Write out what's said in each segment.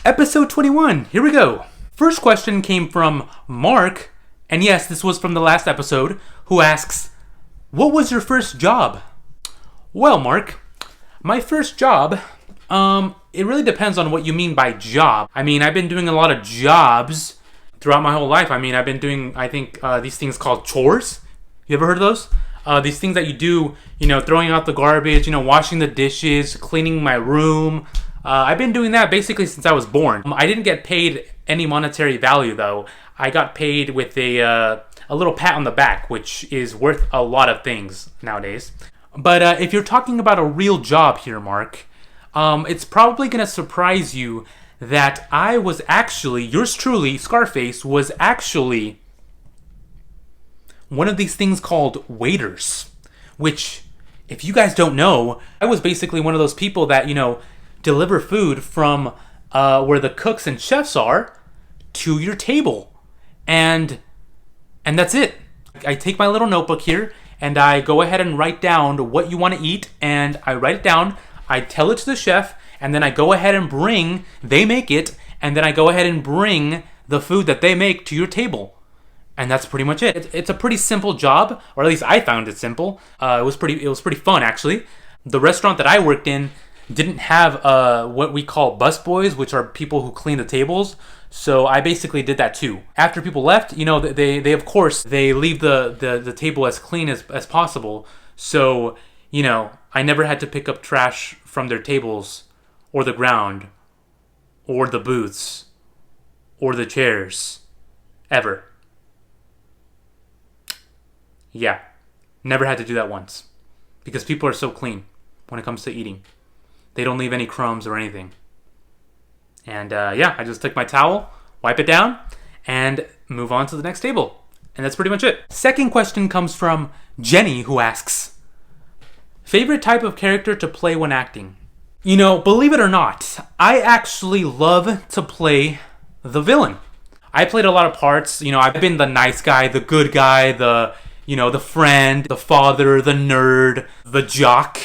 Episode 21, here we go. First question came from Mark, and yes, this was from the last episode, who asks, what was your first job? Well, Mark, my first job, it really depends on what you mean by job. I mean, I've been doing a lot of jobs throughout my whole life. I mean, I've been doing, these things called chores. You ever heard of those? These things that you do, throwing out the garbage, washing the dishes, cleaning my room. I've been doing that basically since I was born. I didn't get paid any monetary value though. I got paid with a little pat on the back, which is worth a lot of things nowadays. But if you're talking about a real job here, Mark, it's probably going to surprise you that I was actually, yours truly, Scarface, was actually one of these things called waiters. Which, if you guys don't know, I was basically one of those people that, deliver food from where the cooks and chefs are to your table. And that's it. I take my little notebook here and I go ahead and write down what you want to eat, and I write it down, I tell it to the chef, and then I go ahead and they make it, and then I go ahead and bring the food that they make to your table. And that's pretty much it. It's a pretty simple job, or at least I found it simple. It was pretty fun actually. The restaurant that I worked in didn't have what we call busboys, which are people who clean the tables. So I basically did that too. After people left, they of course they leave the table as clean as possible. So I never had to pick up trash from their tables, or the ground, or the booths, or the chairs, ever. Yeah, never had to do that once, because people are so clean when it comes to eating. They don't leave any crumbs or anything. And I just take my towel, wipe it down, and move on to the next table. And that's pretty much it. Second question comes from Jenny, who asks, favorite type of character to play when acting? Believe it or not, I actually love to play the villain. I played a lot of parts. I've been the nice guy, the good guy, the friend, the father, the nerd, the jock,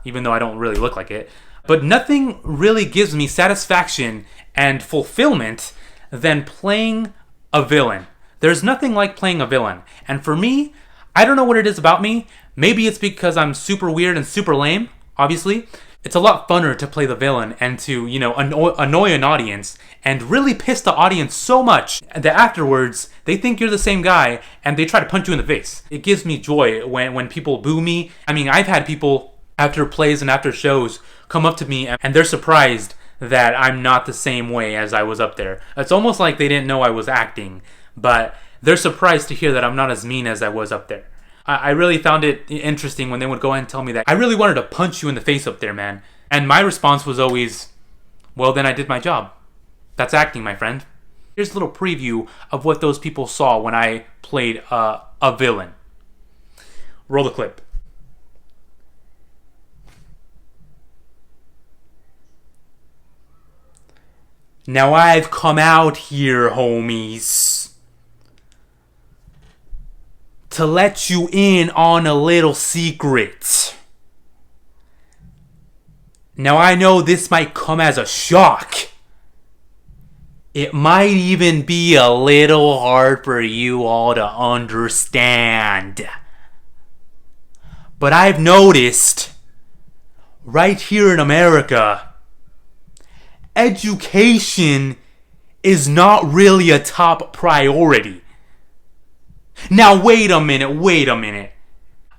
even though I don't really look like it. But nothing really gives me satisfaction and fulfillment than playing a villain. There's nothing like playing a villain. And for me, I don't know what it is about me. Maybe it's because I'm super weird and super lame, obviously. It's a lot funner to play the villain and to, annoy an audience and really piss the audience so much that afterwards they think you're the same guy and they try to punch you in the face. It gives me joy when people boo me. I mean, I've had people after plays and after shows come up to me and they're surprised that I'm not the same way as I was up there. It's almost like they didn't know I was acting, but they're surprised to hear that I'm not as mean as I was up there. I really found it interesting when they would go ahead and tell me that I really wanted to punch you in the face up there, man. And my response was always, well, then I did my job. That's acting, my friend. Here's a little preview of what those people saw when I played a villain. Roll the clip. Now I've come out here, homies, to let you in on a little secret. Now I know this might come as a shock. It might even be a little hard for you all to understand. But I've noticed, right here in America, education is not really a top priority. Now wait a minute.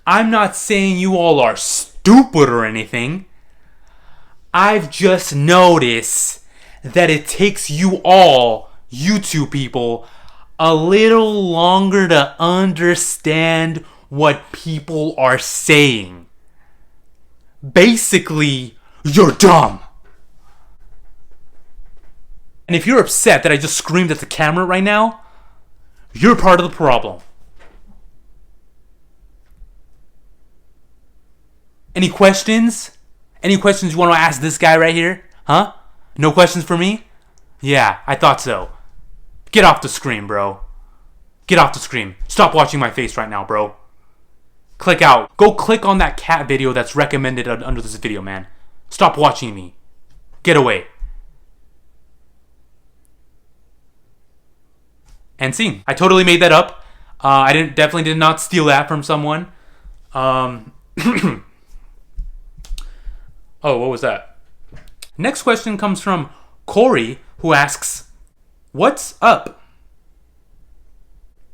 I'm not saying you all are stupid or anything. I've just noticed that it takes you all, you two people, a little longer to understand what people are saying. Basically, you're dumb. And if you're upset that I just screamed at the camera right now, you're part of the problem. Any questions? Any questions you want to ask this guy right here? Huh? No questions for me? Yeah, I thought so. Get off the screen, bro. Get off the screen. Stop watching my face right now, bro. Click out. Go click on that cat video that's recommended under this video, man. Stop watching me. Get away. End scene. I totally made that up. I definitely did not steal that from someone. Oh, what was that? Next question comes from Corey, who asks, "What's up?"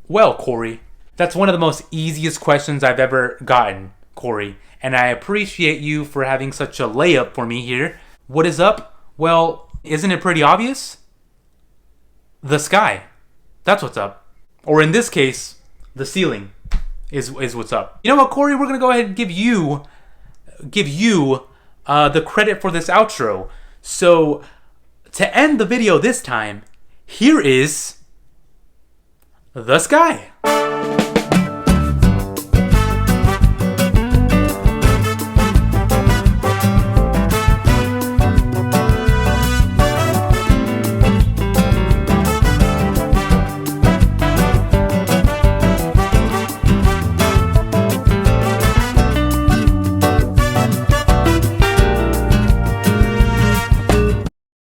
Well, Corey, that's one of the most easiest questions I've ever gotten, Corey. And I appreciate you for having such a layup for me here. What is up? Well, isn't it pretty obvious? The sky. That's what's up. Or in this case, the ceiling is what's up. You know what, Corey? We're going to go ahead and give you the credit for this outro. So, to end the video this time, here is the sky.